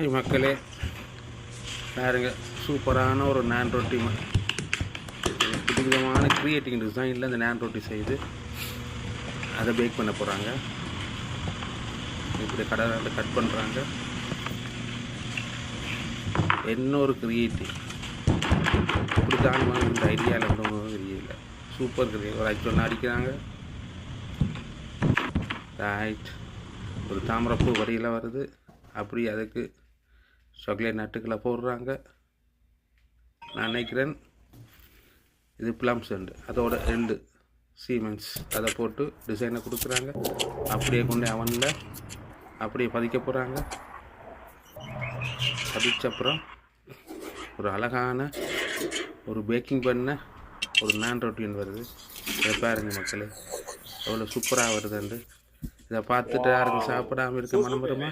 Hi மக்களே, பாருங்க சூப்பரான ஒரு நான் ரொட்டி புதுவிதமான க்ரியேட்டிங் டிசைனில் இந்த நான் ரொட்டி செய்து அதை பேக் பண்ண போகிறாங்க. இப்படி கடலில் கட் பண்ணுறாங்க. என்ன ஒரு க்ரியேட்டிவ், இப்படி தான் இந்த ஐடியாவில் ஒன்றும் தெரியல. Super create. ஒரு ஐட்டம் அடிக்கிறாங்க. ரைட், ஒரு தாமரைப்பூ வரியில் வருது. அப்படி அதுக்கு சாக்லேட் நட்டுக்களை போடுறாங்க. நான் நினைக்கிறேன் இது ப்ளம்ஸ் உண்டு, அதோட ரெண்டு சீமெண்ட்ஸ் அதை போட்டு டிசைனை கொடுக்குறாங்க. அப்படியே கொண்டு அவனில் அப்படியே பதிக்க போகிறாங்க. பதிச்சப்புறம் ஒரு அழகான ஒரு பேக்கிங் பண்ண ஒரு நான் ரொட்டின்னு வருது. இதை பாருங்க மக்களே, எவ்வளோ சூப்பராக வருதுண்டு. இதை பார்த்துட்டு யாருக்கு சாப்பிடாமல் இருக்க மனம் வருமா?